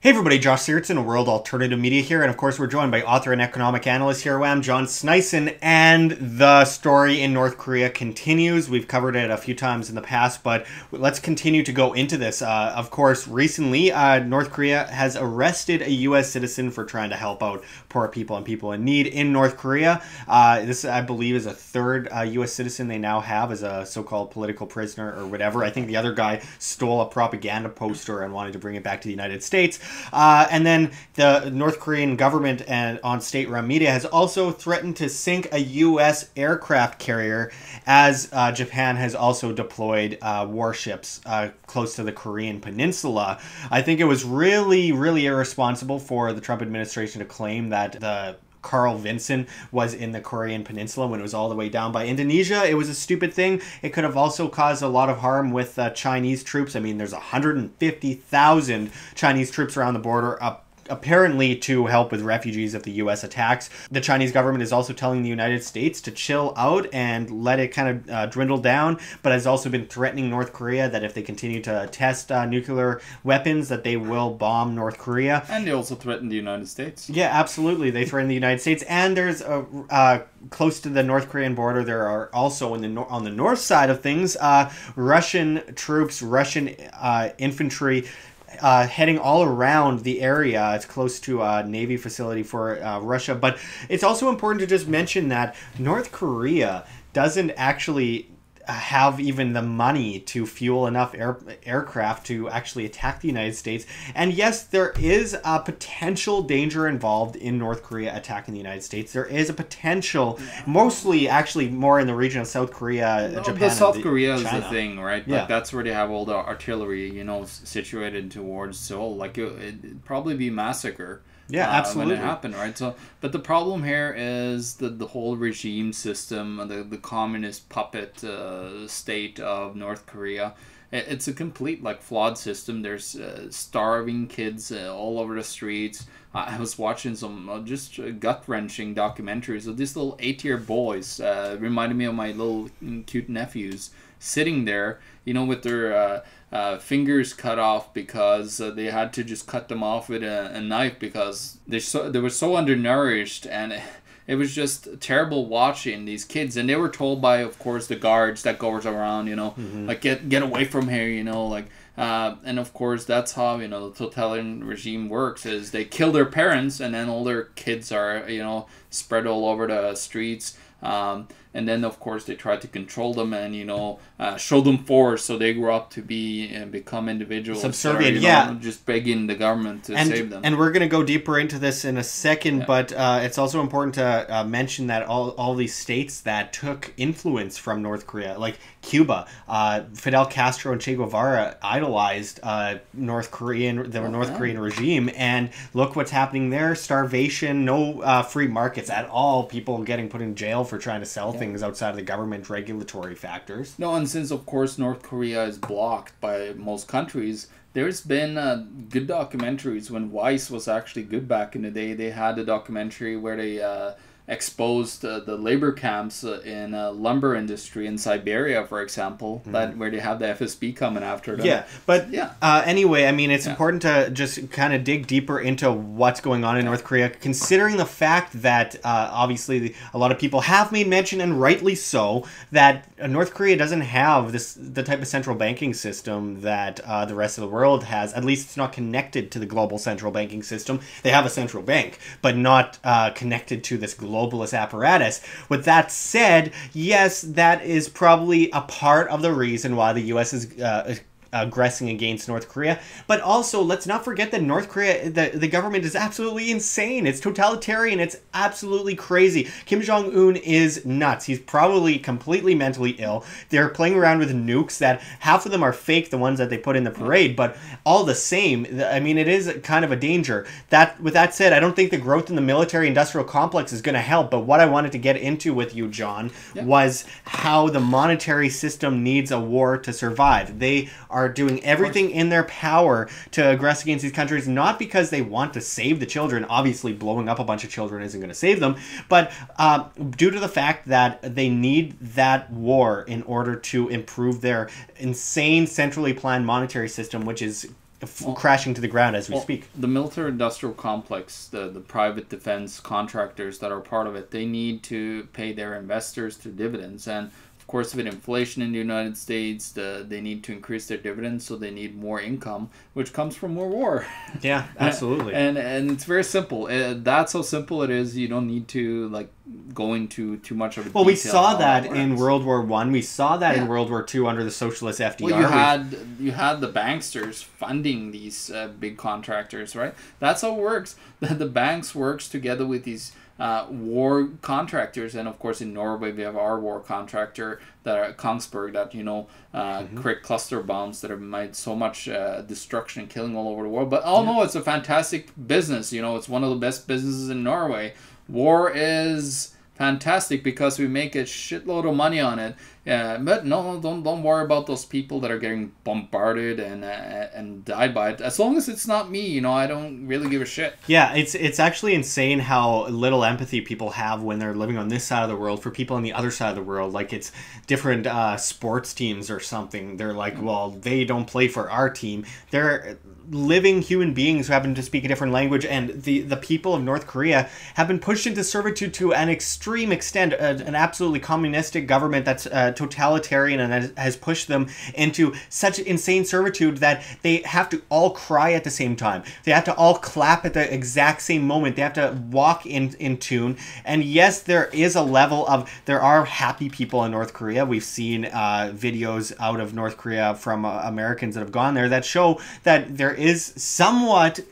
Hey everybody, Josh Sigurdson, a World Alternative Media here, and of course we're joined by author and economic analyst here, John Sneisen, and the story in North Korea continues. We've covered it a few times in the past, but let's continue to go into this. Of course, recently, North Korea has arrested a U.S. citizen for trying to help out poor people and people in need in North Korea. This, I believe, is a third U.S. citizen they now have as a so-called political prisoner or whatever. I think the other guy stole a propaganda poster and wanted to bring it back to the United States. And then the North Korean government and on state-run media has also threatened to sink a U.S. aircraft carrier as Japan has also deployed warships close to the Korean Peninsula. I think it was really, really irresponsible for the Trump administration to claim that the Carl Vinson was in the Korean Peninsula when it was all the way down by Indonesia. It was a stupid thing. It could have also caused a lot of harm with Chinese troops. I mean, there's 150,000 Chinese troops around the border, apparently to help with refugees if the U.S. attacks. The Chinese government is also telling the United States to chill out and let it kind of dwindle down, but has also been threatening North Korea that if they continue to test nuclear weapons, that they will bomb North Korea. And they also threatened the United States. Yeah, absolutely. They threaten the United States. And there's close to the North Korean border, there are also on the north side of things, Russian troops, Russian infantry heading all around the area. It's close to a Navy facility for Russia. But it's also important to just mention that North Korea doesn't actually have even the money to fuel enough aircraft to actually attack the United States. And yes, there is a potential danger involved in North Korea attacking the United States. There is a potential, mostly actually more in the region of South Korea, Japan, but South Korea China. is the thing, right? Yeah. Like that's where they have all the artillery, situated towards Seoul. Like it'd probably be massacre. Yeah, absolutely. When it happened, right? So, but the problem here is the whole regime system, the communist puppet state of North Korea. It's a complete flawed system. There's starving kids all over the streets. I was watching some just gut-wrenching documentaries of these little 8-year boys. Reminded me of my little cute nephews sitting there, with their fingers cut off because they had to just cut them off with a knife because they were so undernourished, and it was just terrible watching these kids. And they were told by, of course, the guards that goes around, like get away from here, and of course that's how the totalitarian regime works, is they kill their parents and then all their kids are spread all over the streets. And then, of course, they try to control them and, show them force so they grow up to become individuals. Subservient, just begging the government to save them. And we're going to go deeper into this in a second, but it's also important to mention that all these states that took influence from North Korea, like Cuba, Fidel Castro and Che Guevara idolized North Korean regime, and look what's happening there. Starvation, no free markets at all, people getting put in jail for trying to sell things outside of the government regulatory factors. No, and since, of course, North Korea is blocked by most countries, there's been good documentaries. When Vice was actually good back in the day, they had a documentary where they exposed the labor camps in lumber industry in Siberia, for example, where they have the FSB coming after them. Yeah, but anyway, I mean, it's important to just kind of dig deeper into what's going on in North Korea, considering the fact that obviously a lot of people have made mention, and rightly so, that North Korea doesn't have the type of central banking system that the rest of the world has. At least it's not connected to the global central banking system. They have a central bank, but not connected to this globalist apparatus. With that said, yes, that is probably a part of the reason why the U.S. is aggressing against North Korea. But also, let's not forget that North Korea, the government is absolutely insane. It's totalitarian. It's absolutely crazy. Kim Jong-un is nuts. He's probably completely mentally ill. They're playing around with nukes that half of them are fake, the ones that they put in the parade, but all the same, I mean, it is kind of a danger. With that said, I don't think the growth in the military-industrial complex is going to help, but what I wanted to get into with you, John, was how the monetary system needs a war to survive. They are doing everything in their power to aggress against these countries, not because they want to save the children. Obviously, blowing up a bunch of children isn't going to save them, but due to the fact that they need that war in order to improve their insane centrally planned monetary system, which is crashing to the ground as we speak. The military-industrial complex, the private defense contractors that are part of it, they need to pay their investors through dividends. And of course, with inflation in the United States, they need to increase their dividends, so they need more income, which comes from more war. Yeah, absolutely. and it's very simple. That's how simple it is. You don't need to like go into too much of a Well, we saw that in World War One. We saw that in World War Two under the socialist FDR. Well, you had the banksters funding these big contractors, right? That's how it works. The banks works together with these war contractors, and of course in Norway we have our war contractor that are Kongsberg that create cluster bombs that have made so much destruction and killing all over the world. But no, it's a fantastic business. It's one of the best businesses in Norway. War is fantastic because we make a shitload of money on it. But no, don't worry about those people that are getting bombarded and died by it. As long as it's not me, I don't really give a shit. Yeah, it's actually insane how little empathy people have when they're living on this side of the world for people on the other side of the world. Like it's different sports teams or something. They're like, well, they don't play for our team. They're living human beings who happen to speak a different language, and the people of North Korea have been pushed into servitude to an extreme extent. An absolutely communistic government that's totalitarian and has pushed them into such insane servitude that they have to all cry at the same time. They have to all clap at the exact same moment. They have to walk in tune. And yes, there is a level of, there are happy people in North Korea. We've seen videos out of North Korea from Americans that have gone there that show that there is somewhat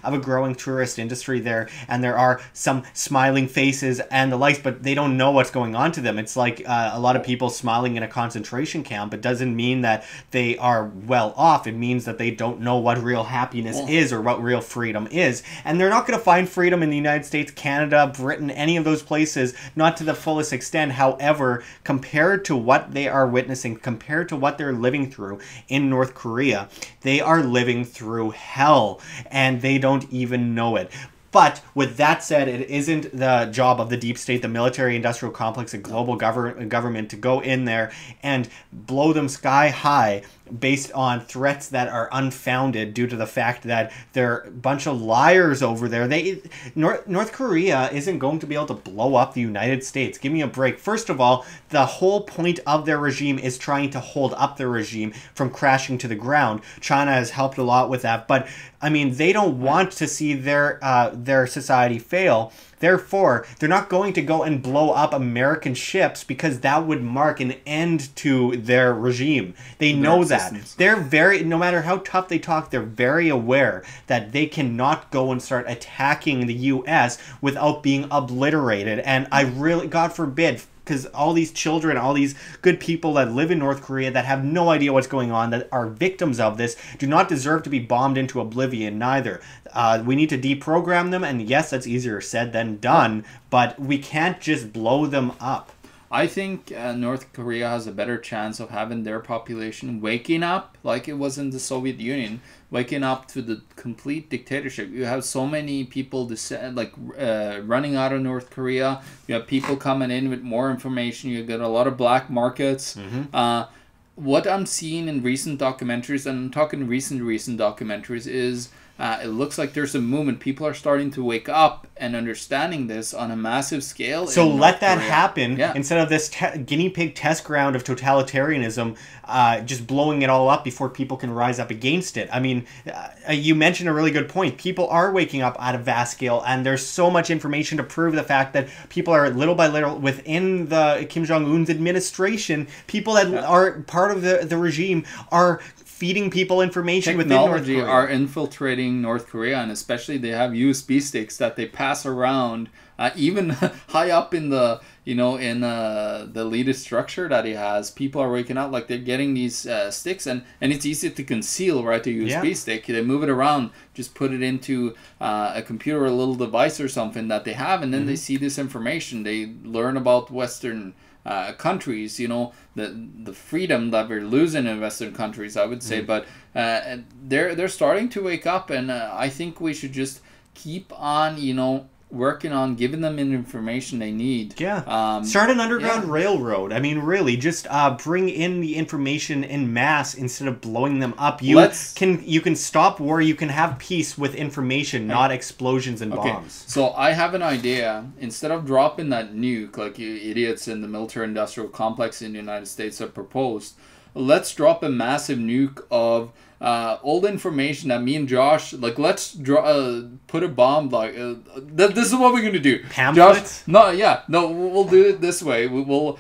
of a growing tourist industry there, and there are some smiling faces and the likes, but they don't know what's going on to them. It's like a lot of people smiling in a concentration camp. It doesn't mean that they are well off. It means that they don't know what real happiness is or what real freedom is. And they're not going to find freedom in the United States, Canada, Britain, any of those places, not to the fullest extent. However, compared to what they are witnessing, compared to what they're living through in North Korea, they are living through hell, and they don't even know it. But with that said, it isn't the job of the deep state, the military-industrial complex, and global government to go in there and blow them sky high based on threats that are unfounded due to the fact that they're a bunch of liars over there. North Korea isn't going to be able to blow up the United States. Give me a break. First of all, the whole point of their regime is trying to hold up their regime from crashing to the ground. China has helped a lot with that, but I mean, they don't want to see their society fail. Therefore, they're not going to go and blow up American ships because that would mark an end to their regime. They know that. They're no matter how tough they talk, they're very aware that they cannot go and start attacking the U.S. without being obliterated. And I really, God forbid, because all these children, all these good people that live in North Korea that have no idea what's going on, that are victims of this, do not deserve to be bombed into oblivion neither. We need to deprogram them, and yes, that's easier said than done, but we can't just blow them up. I think North Korea has a better chance of having their population waking up like it was in the Soviet Union, waking up to the complete dictatorship. You have so many people running out of North Korea. You have people coming in with more information. You get a lot of black markets. What I'm seeing in recent documentaries, and I'm talking recent documentaries, is it looks like there's a movement. People are starting to wake up and understanding this on a massive scale. So let that happen instead of this guinea pig test ground of totalitarianism, just blowing it all up before people can rise up against it. I mean, you mentioned a really good point. People are waking up at a vast scale, and there's so much information to prove the fact that people are little by little within the Kim Jong-un's administration, people that are part of the regime are feeding people information within North Korea. Technology are infiltrating North Korea, and especially they have USB sticks that they pass around, even high up in the the elitist structure that he has. People are waking up, like they're getting these sticks, and it's easy to conceal, right? The USB stick, they move it around, just put it into a computer or a little device or something that they have, and then they see this information. They learn about Western countries, the freedom that we're losing in Western countries, I would say, but they're starting to wake up, and I think we should just keep on, working on giving them information they need. Yeah. Start an underground railroad. I mean, really, just bring in the information in mass instead of blowing them up. You can stop war. You can have peace with information, not explosions and bombs. So I have an idea. Instead of dropping that nuke, like you idiots in the military-industrial complex in the United States have proposed, let's drop a massive nuke of old information that me and Josh, like, let's put a bomb, like, this is what we're gonna do. Pamphlets? Josh, we'll do it this way. We will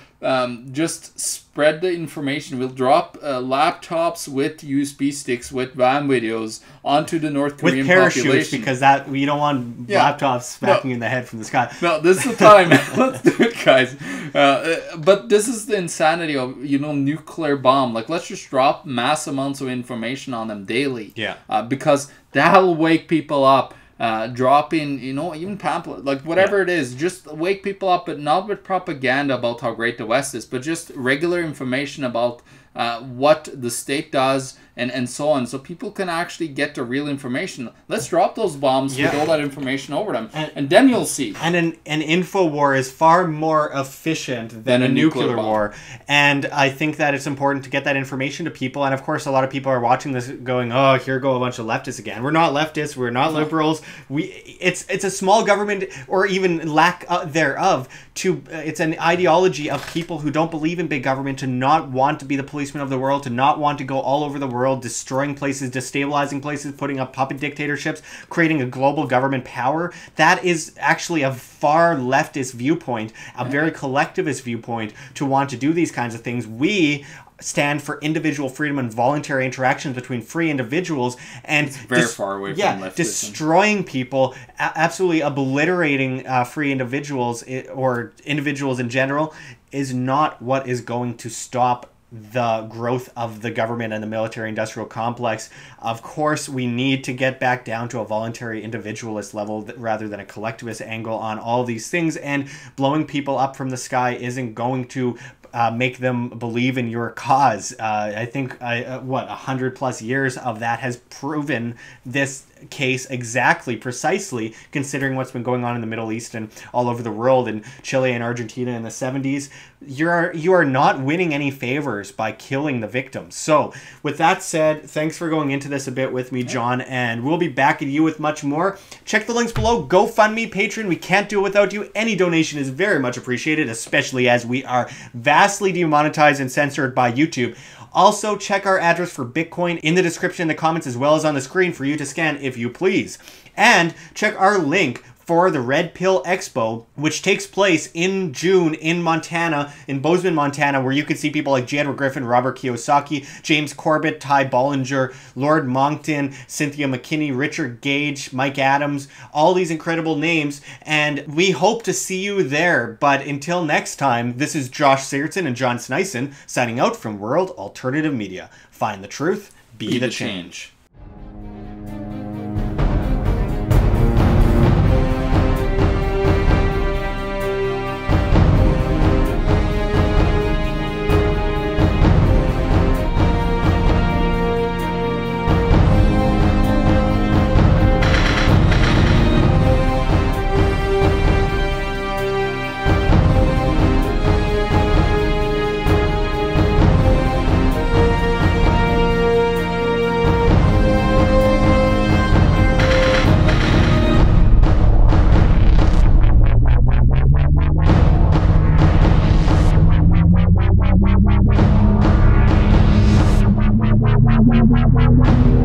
just spread the information. We'll drop laptops with USB sticks with RAM videos onto the North Korean population. With parachutes, because we don't want laptops smacking you in the head from the sky. No, this is the time. Let's do it, guys. But this is the insanity of, nuclear bomb. Like, let's just drop mass amounts of information on them daily. Yeah. Because that'll wake people up. Dropping, even pamphlet, like whatever it is, just wake people up, but not with propaganda about how great the West is, but just regular information about what the state does and so on, so people can actually get the real information. Let's drop those bombs with all that information over them, and then you'll see. And an info war is far more efficient than a nuclear war. And I think that it's important to get that information to people. And of course, a lot of people are watching this going, oh, here go a bunch of leftists again. We're not leftists. We're not liberals. It's a small government, or even lack thereof. It's an ideology of people who don't believe in big government, to not want to be the policeman of the world, to not want to go all over the world, destroying places, destabilizing places, putting up puppet dictatorships, creating a global government power. That is actually a far leftist viewpoint, a very collectivist viewpoint, to want to do these kinds of things. We stand for individual freedom and voluntary interactions between free individuals, and it's very far away from leftism. Destroying people, absolutely obliterating free individuals, or individuals in general, is not what is going to stop the growth of the government and the military-industrial complex. Of course, we need to get back down to a voluntary individualist level rather than a collectivist angle on all these things, and blowing people up from the sky isn't going to make them believe in your cause. I think 100+ years of that has proven this case precisely, considering what's been going on in the Middle East and all over the world, in Chile and Argentina in the 70s. You are not winning any favors by killing the victims. So with that said, thanks for going into this a bit with me, John, and we'll be back at you with much more. Check the links below. GoFundMe, Patreon. We can't do it without you. Any donation is very much appreciated, especially as we are vastly demonetized and censored by YouTube. Also, check our address for Bitcoin in the description, in the comments, as well as on the screen for you to scan if you please. And check our link for the Red Pill Expo, which takes place in June in Montana, in Bozeman, Montana, where you can see people like J. Edward Griffin, Robert Kiyosaki, James Corbett, Ty Bollinger, Lord Monckton, Cynthia McKinney, Richard Gage, Mike Adams, all these incredible names, and we hope to see you there. But until next time, this is Josh Sigurdson and John Sneisen signing out from World Alternative Media. Find the truth, be the change. Wow.